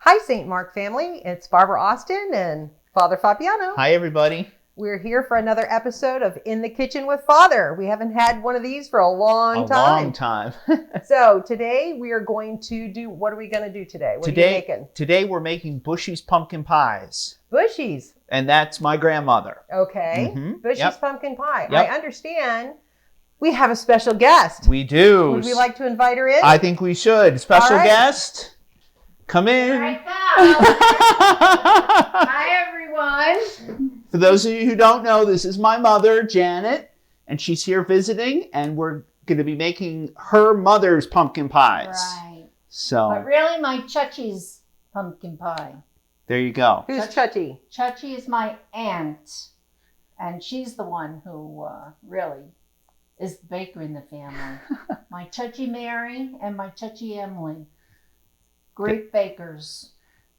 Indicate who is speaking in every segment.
Speaker 1: Hi, St. Mark family. It's Barbara Austin and Father Fabiano.
Speaker 2: Hi, everybody.
Speaker 1: We're here for another episode of In the Kitchen with Father. We haven't had one of these for a long time. So today we are going to do, what are we going to do today? What are you making?
Speaker 2: Today we're making Bushy's pumpkin pies.
Speaker 1: Bushy's.
Speaker 2: And that's my grandmother.
Speaker 1: Okay. Bushy's pumpkin pie.
Speaker 2: Yep.
Speaker 1: I understand. We have a special guest.
Speaker 2: We do.
Speaker 1: Would we like to invite her in?
Speaker 2: I think we should. Special guest. Come in.
Speaker 3: Here I come. Hi, everyone.
Speaker 2: For those of you who don't know, this is my mother, Janet, and she's here visiting, and we're going to be making her mother's pumpkin pies.
Speaker 3: Right.
Speaker 2: So.
Speaker 3: But really, my Chuchy's pumpkin pie.
Speaker 2: There you go.
Speaker 1: Who's Chuchy?
Speaker 3: Chuchy is my aunt, and she's the one who really is the baker in the family. My Chuchy Mary and my Chuchy Emily. Great bakers.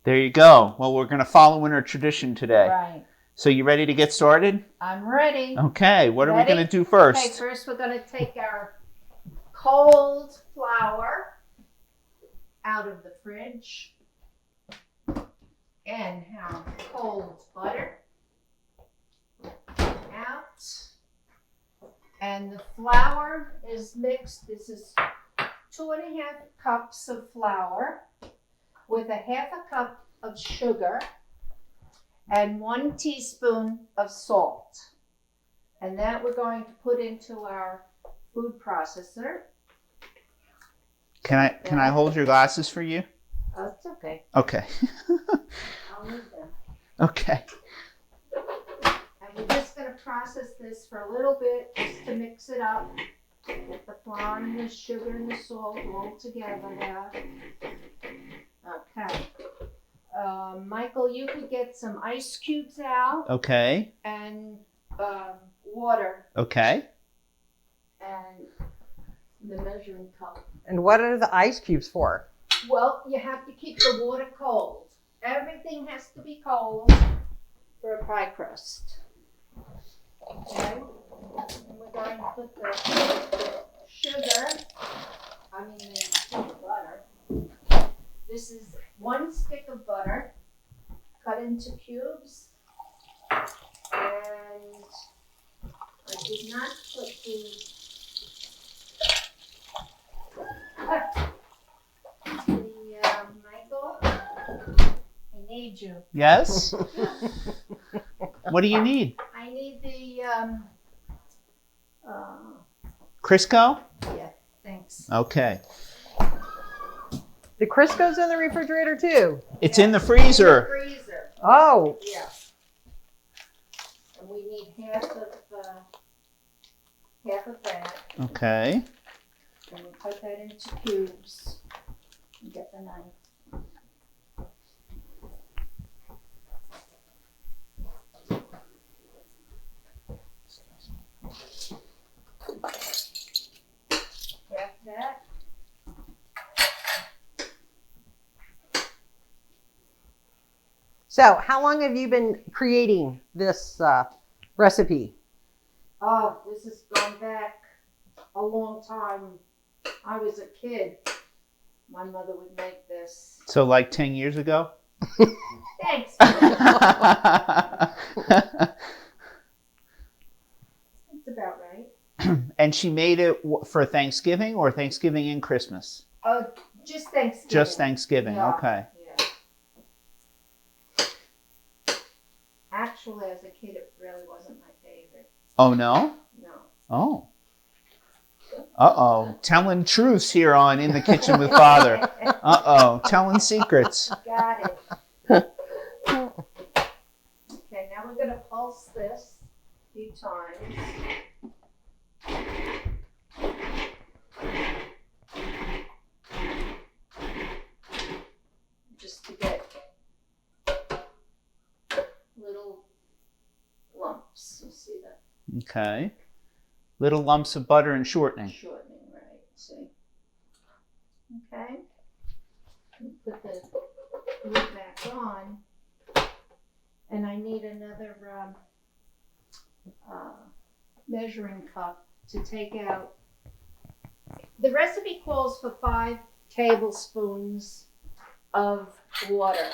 Speaker 2: There you go. Well, we're going to follow in her tradition today.
Speaker 3: Right.
Speaker 2: So you ready to get started?
Speaker 3: I'm ready.
Speaker 2: Okay. What are we going to do first?
Speaker 3: Okay, first we're going to take our cold flour out of the fridge and our cold butter out. And the flour is mixed. This is 2.5 cups of flour with 1/2 cup of sugar and 1 teaspoon of salt. And that we're going to put into our food processor.
Speaker 2: Can I hold your glasses for you?
Speaker 3: Oh, it's okay.
Speaker 2: Okay.
Speaker 3: I'll move them.
Speaker 2: Okay.
Speaker 3: And we're just going to process this for a little bit just to mix it up. Get the flour and the sugar and the salt all together now. Okay. Michael, you could get some ice cubes out.
Speaker 2: Okay.
Speaker 3: And water.
Speaker 2: Okay.
Speaker 3: And the measuring cup.
Speaker 1: And what are the ice cubes for?
Speaker 3: Well, you have to keep the water cold. Everything has to be cold for a pie crust. Okay. And we're going to put the sugar, the butter. This is 1 stick of butter cut into cubes. And I did not put Michael, I need you.
Speaker 2: Yes? What do you need?
Speaker 3: I need the
Speaker 2: Crisco?
Speaker 3: yeah, thanks.
Speaker 2: Okay.
Speaker 1: The Crisco's in the refrigerator too.
Speaker 2: It's in the freezer.
Speaker 3: Freezer.
Speaker 1: Oh.
Speaker 3: Yeah. And we need half of that.
Speaker 2: Okay.
Speaker 3: And we cut that into cubes. And get the knife. Half that.
Speaker 1: So how long have you been creating this recipe?
Speaker 3: Oh, this has gone back a long time. I was a kid. My mother would make this.
Speaker 2: So like 10 years ago?
Speaker 3: Thanks. That's about right.
Speaker 2: And she made it for Thanksgiving or Thanksgiving and Christmas?
Speaker 3: Just Thanksgiving.
Speaker 2: Just Thanksgiving,
Speaker 3: Yeah.
Speaker 2: okay.
Speaker 3: Yeah. Actually, as a kid, it really wasn't my favorite.
Speaker 2: Oh, no?
Speaker 3: No.
Speaker 2: Oh. Uh-oh. Telling truths here on In the Kitchen with Father. Uh-oh. Telling secrets.
Speaker 3: Got it. Okay, now we're going to pulse this a few times. Just to get little lumps. You see that?
Speaker 2: Okay. Little lumps of butter and shortening.
Speaker 3: Shortening, right? See? Okay. Put the lid back on. And I need another measuring cup to take out. The recipe calls for 5 tablespoons of water,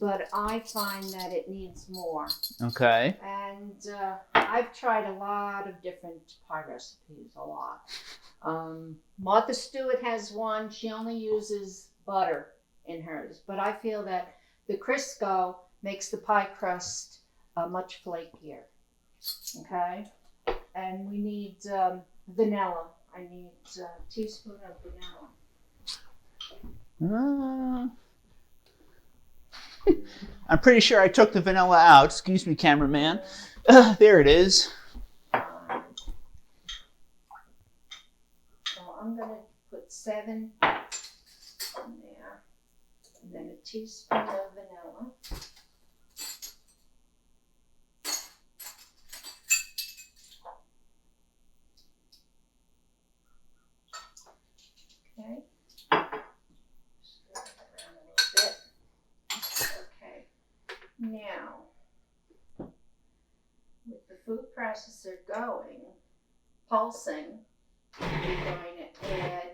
Speaker 3: but I find that it needs more.
Speaker 2: Okay.
Speaker 3: And I've tried a lot of different pie recipes, a lot. Martha Stewart has one. She only uses butter in hers, but I feel that the Crisco makes the pie crust much flakier. Okay, and we need vanilla. I need a teaspoon of vanilla.
Speaker 2: I'm pretty sure I took the vanilla out. Excuse me, cameraman. There it is.
Speaker 3: So I'm going to put 7 in there, and then a teaspoon of vanilla. Okay. Stir it around a little bit. Okay. Now, with the food processor going, pulsing, we're going to add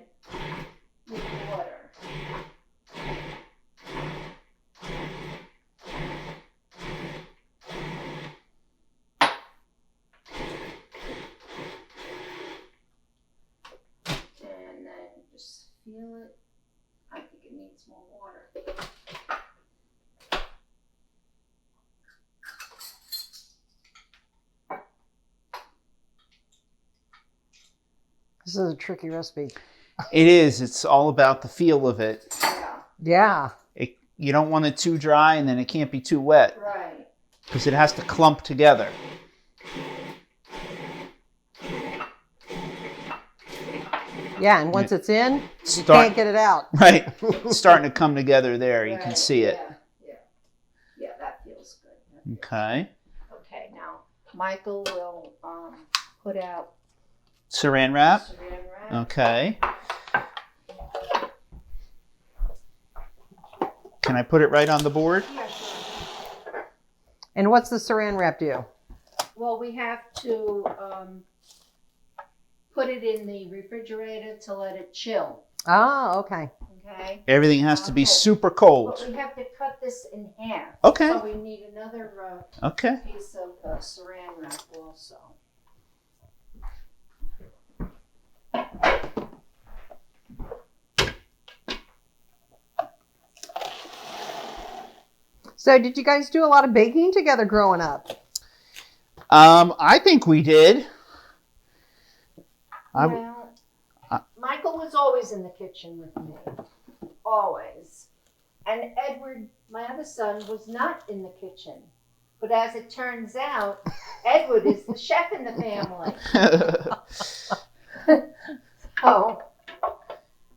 Speaker 3: the water. And then just feel it. I think it needs more water.
Speaker 1: This is a tricky recipe.
Speaker 2: It is. It's all about the feel of it.
Speaker 3: Yeah.
Speaker 1: Yeah.
Speaker 2: You don't want it too dry, and then it can't be too wet.
Speaker 3: Right.
Speaker 2: Because it has to clump together.
Speaker 1: Yeah, and once it's in, you can't get it out.
Speaker 2: Right. It's starting to come together there. You can see it.
Speaker 3: Yeah, that feels good.
Speaker 2: Okay.
Speaker 3: Okay, now Michael will put out
Speaker 2: Saran wrap.
Speaker 3: saran wrap.
Speaker 2: Okay. Can I put it right on the board?
Speaker 3: Yeah, sure.
Speaker 1: And what's the saran wrap do?
Speaker 3: Well, we have to put it in the refrigerator to let it chill.
Speaker 1: Oh, okay.
Speaker 3: Okay.
Speaker 2: Everything has to be
Speaker 3: Okay.
Speaker 2: super cold.
Speaker 3: But we have to cut this in half.
Speaker 2: Okay.
Speaker 3: So we need another
Speaker 2: Okay.
Speaker 3: piece of saran wrap also.
Speaker 1: So did you guys do a lot of baking together growing up?
Speaker 2: I think we did.
Speaker 3: Well, Michael was always in the kitchen with me. Always. And Edward, my other son, was not in the kitchen. But as it turns out, Edward is the chef in the family. Oh,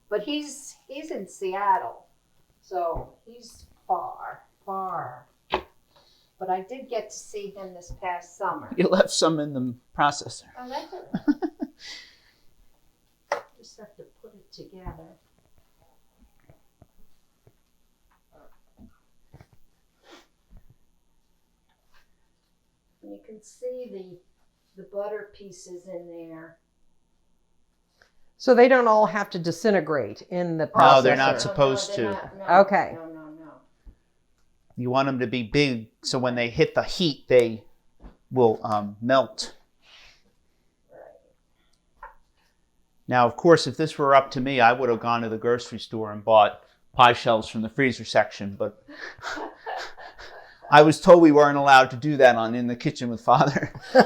Speaker 3: but he's in Seattle, so he's far. But I did get to see him this past summer.
Speaker 2: You left some in the processor.
Speaker 3: Oh, that's it. Just have to put it together. And you can see the butter pieces in there.
Speaker 1: So they don't all have to disintegrate in the processor?
Speaker 2: No, they're not supposed to.
Speaker 3: No,
Speaker 1: okay.
Speaker 3: No.
Speaker 2: You want them to be big so when they hit the heat, they will melt.
Speaker 3: Right.
Speaker 2: Now, of course, if this were up to me, I would have gone to the grocery store and bought pie shells from the freezer section, but I was told we weren't allowed to do that on In the Kitchen with Father.
Speaker 3: Okay,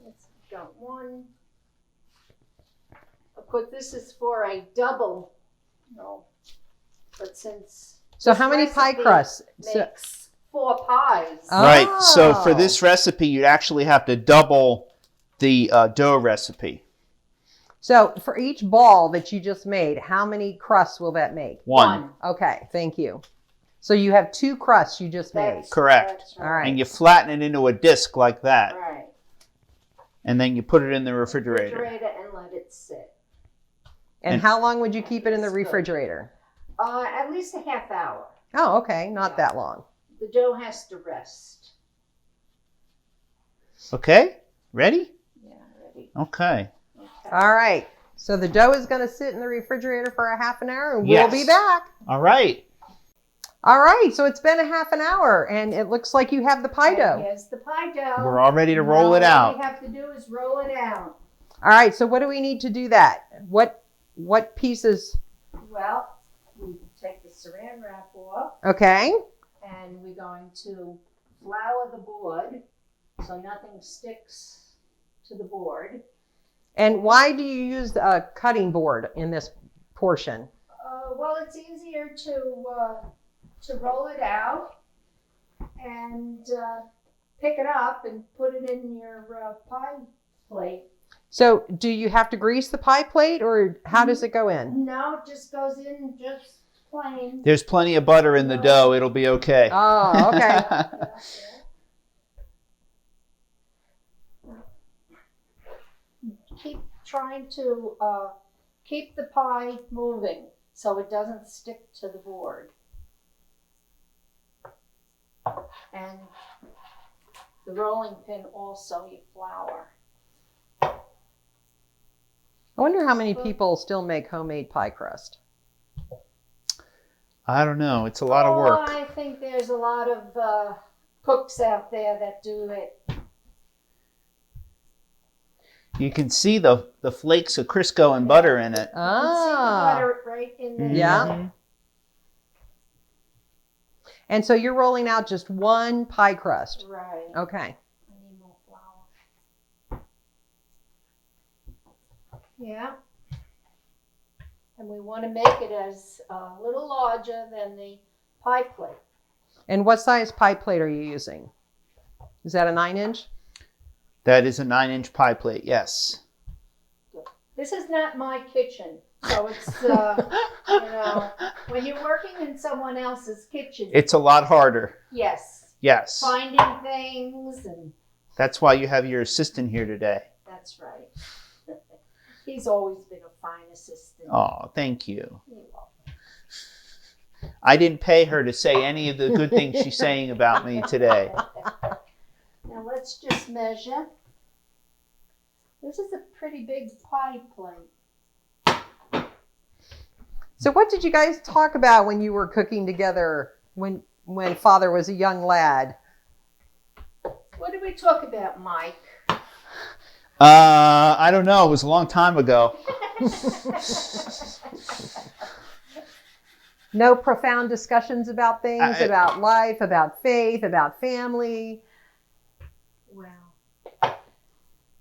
Speaker 3: let's got one. Of course, this is for a double, but since
Speaker 1: So how many pie crusts?
Speaker 3: makes 4 pies.
Speaker 1: Oh.
Speaker 2: Right, so for this recipe, you'd actually have to double the dough recipe.
Speaker 1: So for each ball that you just made, how many crusts will that make?
Speaker 2: One.
Speaker 1: Okay, thank you. So you have 2 crusts you just made.
Speaker 2: Correct.
Speaker 3: That's
Speaker 1: All right.
Speaker 2: And you flatten it into a disc like that.
Speaker 3: Right.
Speaker 2: And then you put it in the refrigerator.
Speaker 3: And let it sit.
Speaker 1: And how long would you keep it in the refrigerator?
Speaker 3: At least a half hour.
Speaker 1: Oh, okay, not that long.
Speaker 3: The dough has to rest.
Speaker 2: Okay, ready?
Speaker 3: Yeah, ready.
Speaker 2: Okay.
Speaker 3: Okay.
Speaker 1: All right. So the dough is going to sit in the refrigerator for a half an hour and
Speaker 2: Yes.
Speaker 1: we'll be back.
Speaker 2: All right.
Speaker 1: All right. So it's been a half an hour and it looks like you have the pie dough.
Speaker 3: Here's the pie dough.
Speaker 2: We're all ready to roll it out.
Speaker 3: All we have to do is roll it out.
Speaker 1: All right. So what do we need to do that? What pieces?
Speaker 3: Well, we take the saran wrap off.
Speaker 1: Okay.
Speaker 3: And we're going to flour the board so nothing sticks to the board.
Speaker 1: And why do you use a cutting board in this portion?
Speaker 3: Well, it's easier to roll it out and pick it up and put it in your pie plate.
Speaker 1: So do you have to grease the pie plate or how does it go in?
Speaker 3: No, it just goes in just plain.
Speaker 2: There's plenty of butter in the dough. It'll be okay.
Speaker 1: Oh, okay.
Speaker 3: Keep trying to keep the pie moving so it doesn't stick to the board. And the rolling pin also you flour.
Speaker 1: I wonder how many people still make homemade pie crust.
Speaker 2: I don't know. It's a lot of work.
Speaker 3: I think there's a lot of cooks out there that do it.
Speaker 2: You can see the flakes of Crisco and butter in it.
Speaker 3: You can see the butter right in there.
Speaker 1: Yeah. And so you're rolling out just one pie crust.
Speaker 3: Right.
Speaker 1: Okay.
Speaker 3: I need more flour. Yeah. And we want to make it as a little larger than the pie plate.
Speaker 1: And what size pie plate are you using? Is that a 9-inch?
Speaker 2: That is a 9-inch pie plate, yes.
Speaker 3: This is not my kitchen, so it's, you know, when you're working in someone else's kitchen.
Speaker 2: It's a lot harder.
Speaker 3: Yes.
Speaker 2: Yes.
Speaker 3: Finding things and.
Speaker 2: That's why you have your assistant here today.
Speaker 3: That's right. He's always been a fine assistant.
Speaker 2: Oh, thank you.
Speaker 3: You're welcome.
Speaker 2: I didn't pay her to say any of the good things she's saying about me today.
Speaker 3: Now let's just measure. This is a pretty big pie plate.
Speaker 1: So what did you guys talk about when you were cooking together when Father was a young lad?
Speaker 3: What did we talk about, Mike?
Speaker 2: I don't know. It was a long time ago.
Speaker 1: No profound discussions about things, about life, about faith, about family.
Speaker 3: Well,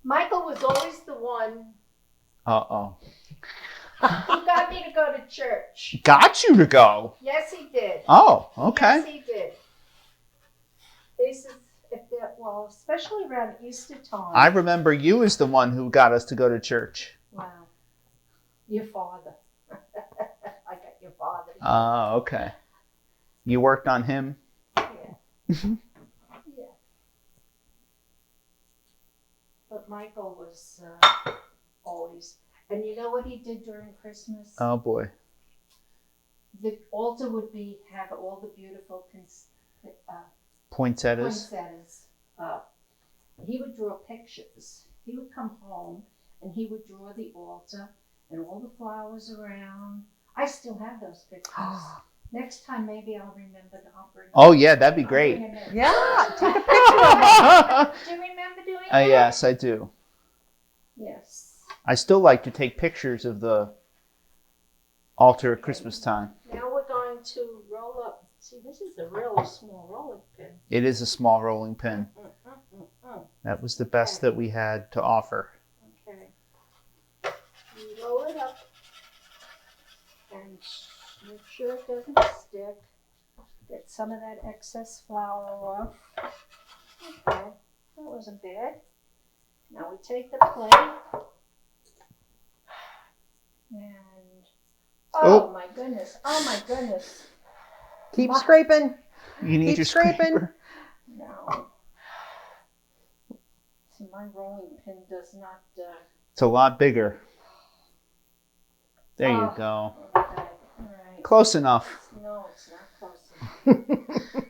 Speaker 3: Michael was always the one
Speaker 2: Uh-oh.
Speaker 3: who got me to go to church.
Speaker 2: Got you to go?
Speaker 3: Yes, he did.
Speaker 2: Oh, okay.
Speaker 3: Yes, he did. This is, well, especially around Easter time.
Speaker 2: I remember you as the one who got us to go to church.
Speaker 3: Wow. Your father. I got your father.
Speaker 2: Oh, okay. You worked on him?
Speaker 3: Yeah. Yeah. But Michael was always, and you know what he did during Christmas?
Speaker 2: Oh, boy.
Speaker 3: The altar would have all the beautiful
Speaker 2: Poinsettias?
Speaker 3: poinsettias up. He would draw pictures. He would come home and he would draw the altar and all the flowers around. I still have those pictures. Next time, maybe I'll remember to bring them.
Speaker 2: Oh, yeah, that'd be great.
Speaker 1: Yeah, take a picture of it.
Speaker 3: Do you remember doing that?
Speaker 2: Yes, I do.
Speaker 3: Yes.
Speaker 2: I still like to take pictures of the altar at Christmas time.
Speaker 3: Now we're going to roll up. See, this is a really small rolling pin.
Speaker 2: It is a small rolling pin. That was the best that we had to offer.
Speaker 3: Okay. You roll it up and make sure it doesn't stick. Get some of that excess flour off. Okay, that wasn't bad. Now we take the plate and oh my goodness, oh my goodness.
Speaker 1: Keep scraping.
Speaker 2: You need
Speaker 1: Keep
Speaker 2: your
Speaker 1: scraping.
Speaker 2: scraper.
Speaker 3: No. See, my rolling pin does not.
Speaker 2: It's a lot bigger. There you
Speaker 3: Oh.
Speaker 2: go.
Speaker 3: Okay, all right.
Speaker 2: Close enough.
Speaker 3: No, it's not close enough. Okay.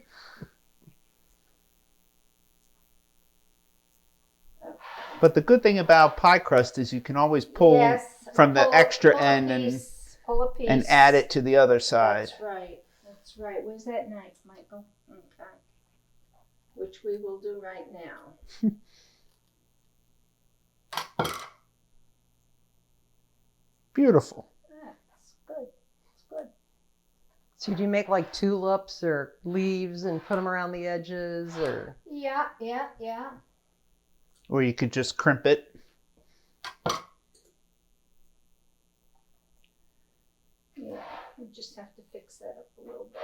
Speaker 2: But the good thing about pie crust is you can always pull
Speaker 3: Yes,
Speaker 2: from the extra end
Speaker 3: pull a piece.
Speaker 2: and add it to the other side.
Speaker 3: That's right. That's right. Where's that knife, Michael? Okay. Which we will do right now.
Speaker 2: Beautiful.
Speaker 3: That's good. It's good.
Speaker 1: So do you make like tulips or leaves and put them around the edges, or?
Speaker 3: Yeah.
Speaker 2: Or you could just crimp it.
Speaker 3: Yeah, we just have to fix that up a little bit.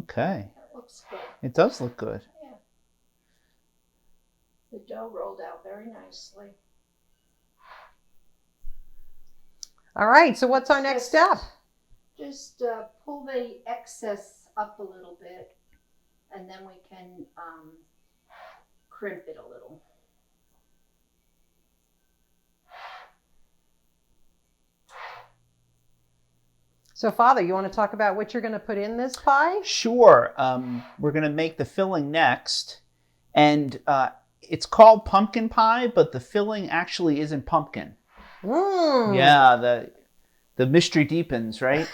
Speaker 2: Okay.
Speaker 3: That looks good.
Speaker 2: It does look good.
Speaker 3: Yeah. The dough rolled out very nicely.
Speaker 1: All right, so what's our next step?
Speaker 3: Just pull the excess up a little bit, and then we can crimp it a little.
Speaker 1: So, Father, you want to talk about what you're going to put in this pie?
Speaker 2: Sure. We're going to make the filling next. And it's called pumpkin pie, but the filling actually isn't pumpkin. Yeah, the mystery deepens, right?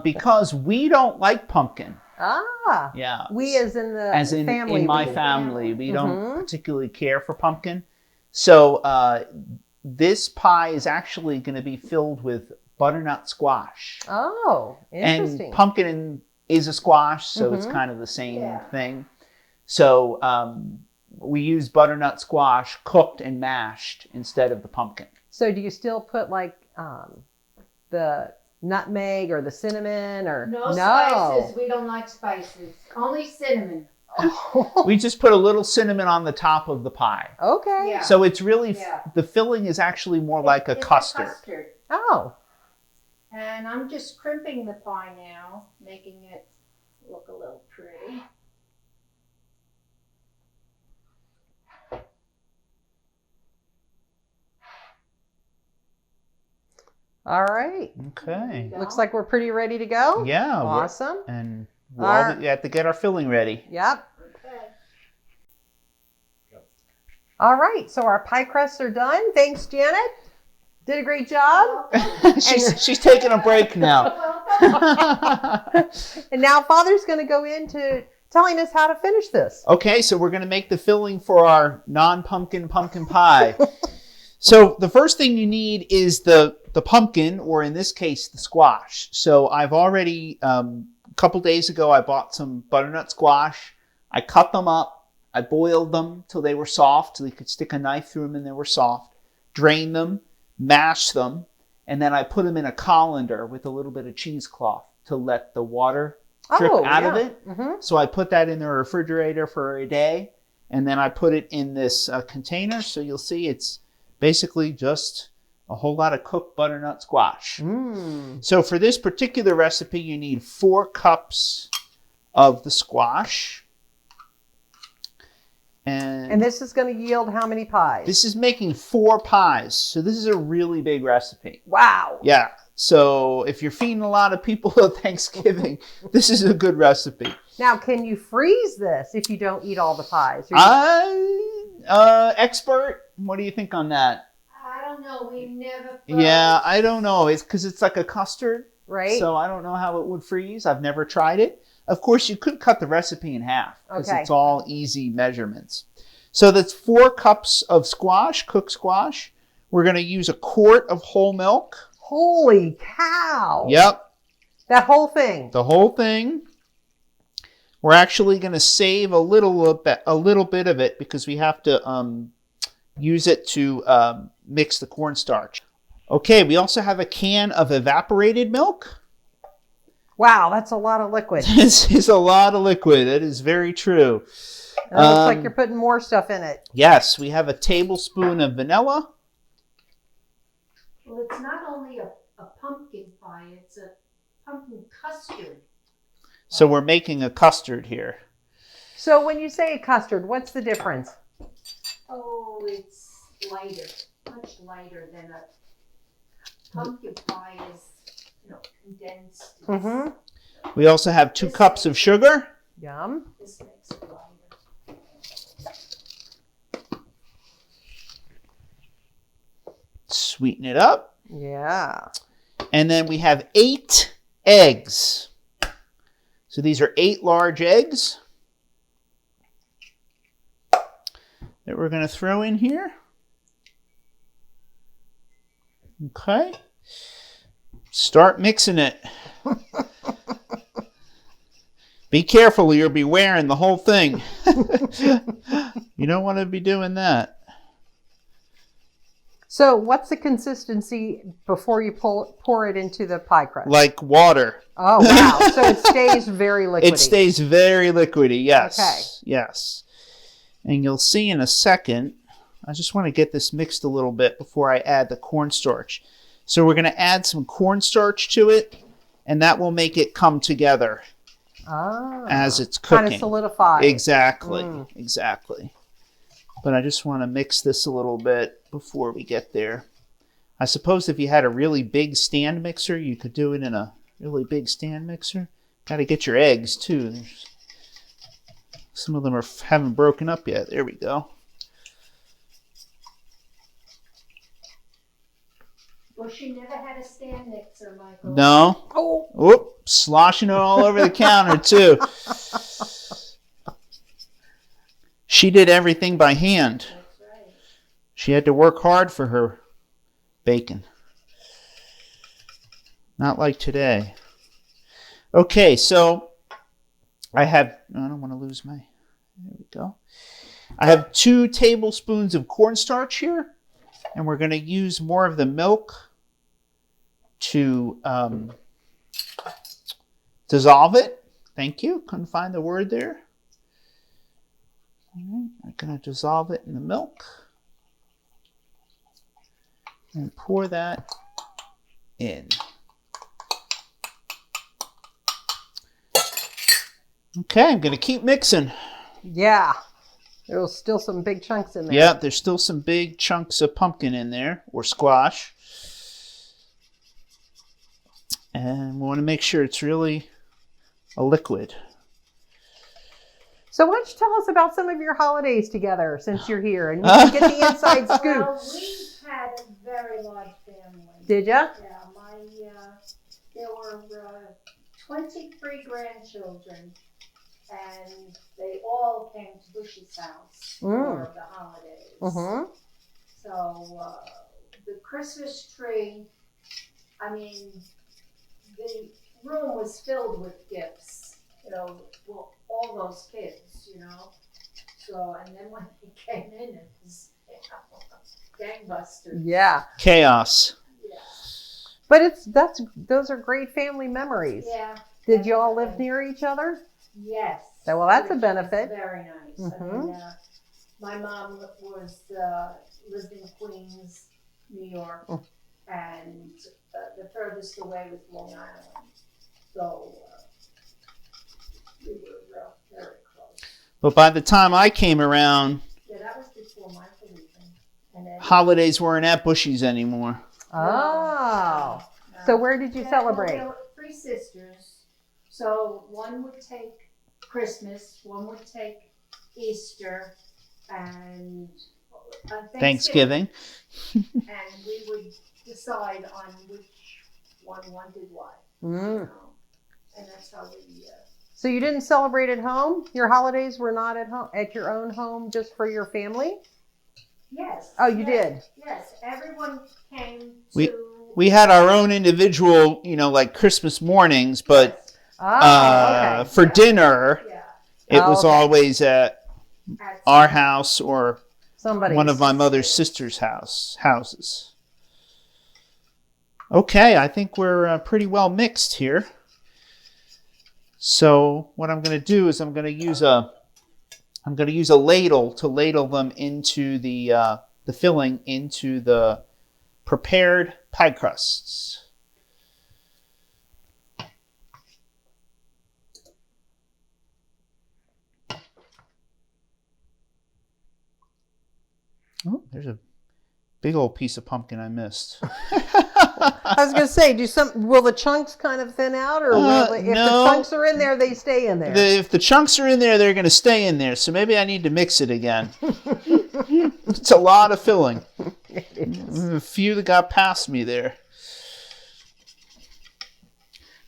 Speaker 2: Because we don't like pumpkin.
Speaker 1: Ah.
Speaker 2: Yeah.
Speaker 1: We as in the family.
Speaker 2: In my family, we don't particularly care for pumpkin. So this pie is actually going to be filled with butternut squash.
Speaker 1: Oh, interesting.
Speaker 2: And pumpkin is a squash, so it's kind of the same thing. So we use butternut squash cooked and mashed instead of the pumpkin.
Speaker 1: So do you still put like the nutmeg or the cinnamon or
Speaker 3: no spices? We don't like spices. Only cinnamon.
Speaker 2: We just put a little cinnamon on the top of the pie.
Speaker 1: Okay.
Speaker 3: Yeah.
Speaker 2: So it's really the filling is actually more like a custard.
Speaker 1: Oh.
Speaker 3: And I'm just crimping the pie now, making it look a little pretty.
Speaker 1: All right.
Speaker 2: Okay.
Speaker 1: Looks like we're pretty ready to go.
Speaker 2: Yeah.
Speaker 1: Awesome.
Speaker 2: And we have to get our filling ready.
Speaker 1: Yep.
Speaker 3: Okay.
Speaker 1: All right. So our pie crusts are done. Thanks, Janet. Did a great job.
Speaker 2: she's taking a break now.
Speaker 1: And now Father's going to go into telling us how to finish this.
Speaker 2: Okay, so we're going to make the filling for our non-pumpkin pumpkin pie. So the first thing you need is the pumpkin, or in this case, the squash. So I've already, a couple days ago, I bought some butternut squash. I cut them up. I boiled them till they were soft, so you could stick a knife through them and they were soft. Drain them, mash them, and then I put them in a colander with a little bit of cheesecloth to let the water drip out of it. So I put that in the refrigerator for a day, and then I put it in this container. So you'll see it's basically just a whole lot of cooked butternut squash. So for this particular recipe, you need 4 cups of the squash.
Speaker 1: And this is going to yield how many pies?
Speaker 2: This is making 4 pies. So this is a really big recipe.
Speaker 1: Wow.
Speaker 2: Yeah. So if you're feeding a lot of people at Thanksgiving, this is a good recipe.
Speaker 1: Now, can you freeze this if you don't eat all the pies?
Speaker 2: Expert, what do you think on that?
Speaker 3: I don't know. We never.
Speaker 2: Yeah, I don't know. It's because it's like a custard.
Speaker 1: Right.
Speaker 2: So I don't know how it would freeze. I've never tried it. Of course, you could cut the recipe in half because it's all easy measurements. So that's 4 cups of squash, cooked squash. We're going to use a quart of whole milk.
Speaker 1: Holy cow.
Speaker 2: Yep.
Speaker 1: That whole thing.
Speaker 2: The whole thing. We're actually going to save a little bit of it because we have to use it to mix the cornstarch. Okay, we also have a can of evaporated milk.
Speaker 1: Wow, that's a lot of liquid.
Speaker 2: This is a lot of liquid. It is very true.
Speaker 1: It looks like you're putting more stuff in it.
Speaker 2: Yes, we have a tablespoon of vanilla.
Speaker 3: Well, it's not only a pumpkin pie, it's a pumpkin custard.
Speaker 2: So we're making a custard here.
Speaker 1: So when you say custard, what's the difference?
Speaker 3: Oh, it's lighter, much lighter than a pumpkin pie is, condensed.
Speaker 2: We also have 2 cups of sugar.
Speaker 1: Yum.
Speaker 3: This makes it lighter.
Speaker 2: Sweeten it up.
Speaker 1: Yeah.
Speaker 2: And then we have 8 eggs. So these are 8 large eggs that we're going to throw in here. Okay. Start mixing it. Be careful, you'll be wearing the whole thing. You don't want to be doing that.
Speaker 1: So what's the consistency before you pour it into the pie crust?
Speaker 2: Like water.
Speaker 1: Oh, wow. So it stays very liquidy.
Speaker 2: It stays very liquidy, yes.
Speaker 1: Okay.
Speaker 2: Yes. And you'll see in a second, I just want to get this mixed a little bit before I add the cornstarch. So we're going to add some cornstarch to it, and that will make it come together as it's cooking.
Speaker 1: Kind of solidify.
Speaker 2: Exactly, exactly. But I just want to mix this a little bit before we get there. I suppose if you had a really big stand mixer, you could do it in a really big stand mixer. Got to get your eggs, too. Some of them haven't broken up yet. There we go.
Speaker 3: Well, she never had a stand mixer, Michael.
Speaker 2: No.
Speaker 1: Oh.
Speaker 2: Whoop, sloshing it all over the counter, too. She did everything by hand.
Speaker 3: That's right.
Speaker 2: She had to work hard for her bacon. Not like today. Okay, so I don't want to lose my, there we go. I have 2 tablespoons of cornstarch here, and we're going to use more of the milk to dissolve it. Thank you. Couldn't find the word there. All right, I'm going to dissolve it in the milk and pour that in. Okay, I'm going to keep mixing.
Speaker 1: Yeah. There's still some big chunks in there.
Speaker 2: Yeah, there's still some big chunks of pumpkin in there, or squash. And we want to make sure it's really a liquid.
Speaker 1: So why don't you tell us about some of your holidays together since you're here, and we can get the inside scoop.
Speaker 3: Well, we had a very large family.
Speaker 1: Did ya?
Speaker 3: Yeah, there were 23 grandchildren, and they all came to Bush's house for the holidays.
Speaker 1: Mm-hmm.
Speaker 3: So the Christmas tree, I mean, the room was filled with gifts, well, all those kids, So, and then when they came in, it was gangbusters.
Speaker 1: Yeah.
Speaker 2: Chaos.
Speaker 3: Yeah.
Speaker 1: But those are great family memories.
Speaker 3: Yeah.
Speaker 1: Did you all live near each other?
Speaker 3: Yes.
Speaker 1: Well, that's a
Speaker 3: Which
Speaker 1: benefit.
Speaker 3: is very nice.
Speaker 1: Mm-hmm.
Speaker 3: I mean, my mom lived in Queens, New York, and the furthest away was Long Island. So we were very close.
Speaker 2: But by the time I came around,
Speaker 3: Yeah, that was before my leaving. And then
Speaker 2: holidays weren't at Bushy's anymore.
Speaker 1: Oh. So where did you celebrate?
Speaker 3: There were 3 sisters. So one would take Christmas, one would take Easter, and
Speaker 2: Thanksgiving.
Speaker 3: And we would decide on which one did what. And that's how we...
Speaker 1: So you didn't celebrate at home? Your holidays were not at home, at your own home, just for your family?
Speaker 3: Yes.
Speaker 1: Oh, you did?
Speaker 3: Yes. Everyone came to...
Speaker 2: We had our own individual, like Christmas mornings, but
Speaker 1: okay.
Speaker 2: for dinner, it was
Speaker 1: okay.
Speaker 2: always at our house or one of my mother's sister's houses. Okay, I think we're pretty well mixed here. So what I'm going to do is I'm going to use a ladle to ladle them into the filling into the prepared pie crusts. Oh, there's a big old piece of pumpkin I missed.
Speaker 1: I was going to say, will the chunks kind of thin out, or if the chunks are in there, they stay in there?
Speaker 2: If the chunks are in there, they're going to stay in there. So maybe I need to mix it again. It's a lot of filling.
Speaker 1: It is.
Speaker 2: A few that got past me there.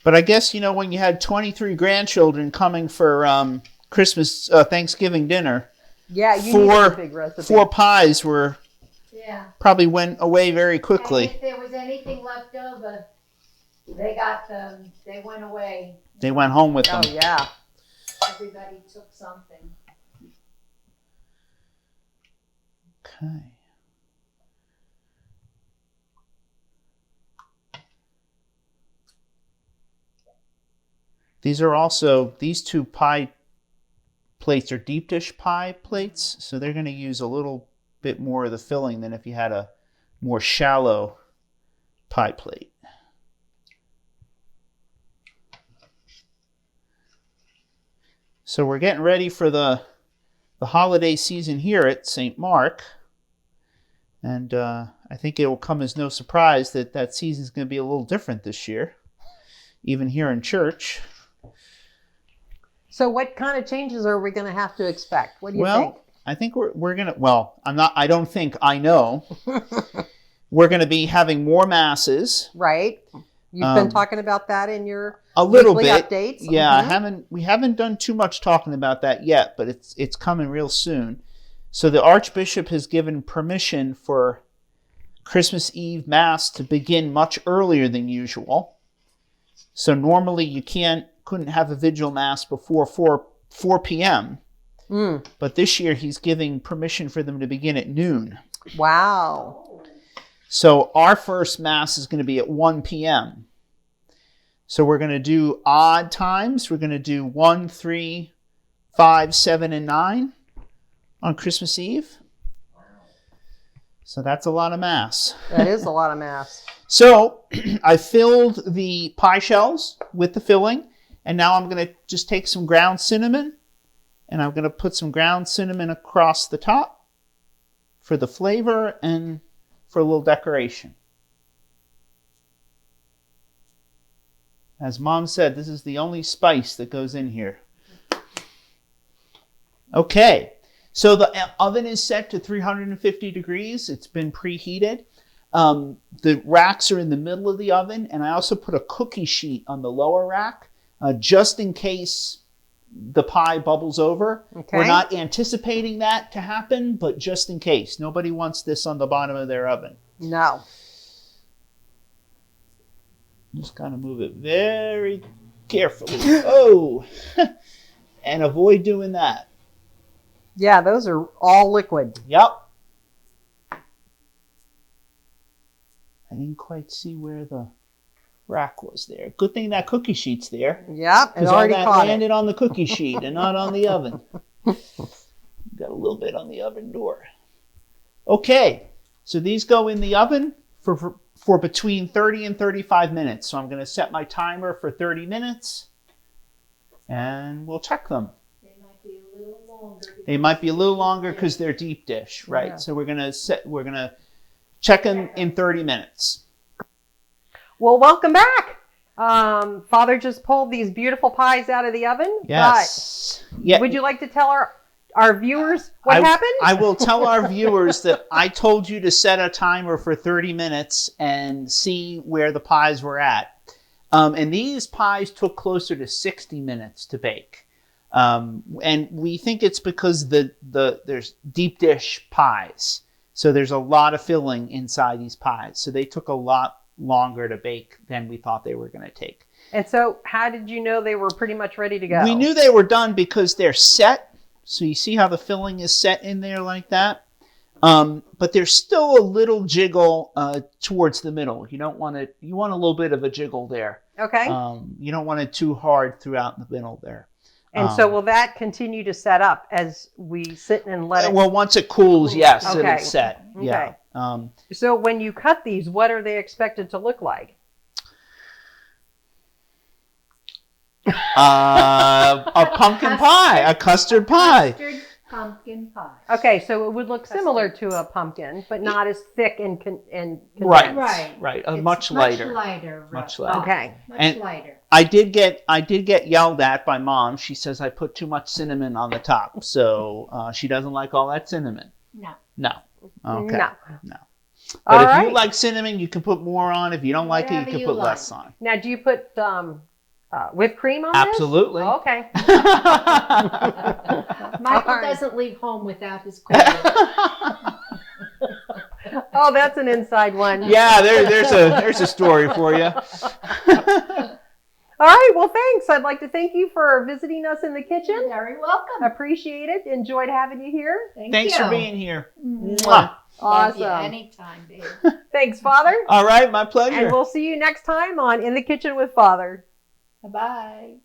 Speaker 2: But I guess, when you had 23 grandchildren coming for Thanksgiving dinner,
Speaker 1: Yeah, you need a big recipe.
Speaker 2: 4 pies probably went away very
Speaker 3: And
Speaker 2: quickly.
Speaker 3: if there was anything left over, they got them. They went away.
Speaker 2: They went home with them.
Speaker 1: Oh, yeah.
Speaker 3: Everybody took something.
Speaker 2: Okay. These 2 pie plates are deep dish pie plates, so they're going to use a little bit more of the filling than if you had a more shallow pie plate. So we're getting ready for the holiday season here at St. Mark, and I think it will come as no surprise that season is going to be a little different this year, even here in church.
Speaker 1: So what kind of changes are we going to have to expect? What do you think?
Speaker 2: I think we're going to, I don't think, I know. We're going to be having more masses.
Speaker 1: Right. You've been talking about that in your
Speaker 2: a little
Speaker 1: weekly
Speaker 2: bit
Speaker 1: updates.
Speaker 2: Yeah, we haven't done too much talking about that yet, but it's coming real soon. So the Archbishop has given permission for Christmas Eve Mass to begin much earlier than usual. So normally you couldn't have a vigil Mass before 4 p.m. But this year he's giving permission for them to begin at noon.
Speaker 1: Wow.
Speaker 2: So our first Mass is going to be at 1 p.m. So we're going to do odd times. We're going to do 1, 3, 5, 7, and 9 on Christmas Eve. So that's a lot of Mass.
Speaker 1: That is a lot of Mass.
Speaker 2: So I filled the pie shells with the filling. And now I'm going to just take some ground cinnamon, and I'm going to put some ground cinnamon across the top for the flavor and for a little decoration. As Mom said, this is the only spice that goes in here. Okay, so the oven is set to 350 degrees. It's been preheated. The racks are in the middle of the oven, and I also put a cookie sheet on the lower rack. Just in case the pie bubbles over. Okay. We're not anticipating that to happen, but just in case. Nobody wants this on the bottom of their oven.
Speaker 1: No.
Speaker 2: Just kind of move it very carefully. Oh! And avoid doing that.
Speaker 1: Yeah, those are all liquid.
Speaker 2: Yep. I didn't quite see where the rack was there. Good thing that cookie sheet's there.
Speaker 1: Yep, it already
Speaker 2: all that
Speaker 1: caught
Speaker 2: landed on the cookie sheet and not on the oven. Got a little bit on the oven door. Okay, so these go in the oven for between 30 and 35 minutes. So I'm going to set my timer for 30 minutes, and we'll check them.
Speaker 3: They might be a little longer.
Speaker 2: They might be a little longer because they're deep dish, right? Yeah. So we're going to check them in 30 minutes.
Speaker 1: Well, welcome back. Father just pulled these beautiful pies out of the oven.
Speaker 2: Yes.
Speaker 1: Yeah. Would you like to tell our viewers what happened?
Speaker 2: I will tell our viewers that I told you to set a timer for 30 minutes and see where the pies were at. And these pies took closer to 60 minutes to bake. And we think it's because there's deep dish pies. So there's a lot of filling inside these pies. So they took a lot longer to bake than we thought they were going to take.
Speaker 1: And so how did you know they were pretty much ready to go?
Speaker 2: We knew they were done because they're set. So you see how the filling is set in there like that. But there's still a little jiggle towards the middle. You want a little bit of a jiggle there.
Speaker 1: Okay.
Speaker 2: You don't want it too hard throughout the middle there.
Speaker 1: And so will that continue to set up as we sit and let it?
Speaker 2: Well, once it cools, yes, it'll set.
Speaker 1: Okay.
Speaker 2: Yeah.
Speaker 1: So when you cut these, what are they expected to look like?
Speaker 2: A pumpkin pie, a custard pie.
Speaker 3: Custard pumpkin pie.
Speaker 1: Okay, so it would look similar to a pumpkin, but not as thick and condensed.
Speaker 2: Right. Much lighter.
Speaker 3: Much
Speaker 2: lighter.
Speaker 1: Okay.
Speaker 3: Much lighter.
Speaker 2: I did get yelled at by Mom. She says I put too much cinnamon on the top, so she doesn't like all that cinnamon.
Speaker 3: No.
Speaker 2: No. Okay.
Speaker 1: No.
Speaker 2: But
Speaker 1: All
Speaker 2: if you
Speaker 1: right.
Speaker 2: like cinnamon, you can put more on. If you don't like it,
Speaker 3: Whatever
Speaker 2: you can
Speaker 3: you
Speaker 2: put
Speaker 3: like.
Speaker 2: less on.
Speaker 1: Now, do you put whipped cream on
Speaker 2: Absolutely.
Speaker 1: this? Okay.
Speaker 3: Michael
Speaker 1: All right.
Speaker 3: doesn't leave home without his coffee.
Speaker 1: Oh, that's an inside one.
Speaker 2: Yeah, there's a story for you.
Speaker 1: All right. Well, thanks. I'd like to thank you for visiting us in the kitchen.
Speaker 3: You're very welcome.
Speaker 1: Appreciate it. Enjoyed having you here.
Speaker 2: Thanks
Speaker 3: you.
Speaker 2: for being here.
Speaker 3: Mwah.
Speaker 2: Mwah.
Speaker 3: Love you
Speaker 1: Awesome.
Speaker 3: anytime, babe.
Speaker 1: Thanks, Father.
Speaker 2: All right, my pleasure.
Speaker 1: And we'll see you next time on In the Kitchen with Father.
Speaker 3: Bye-bye.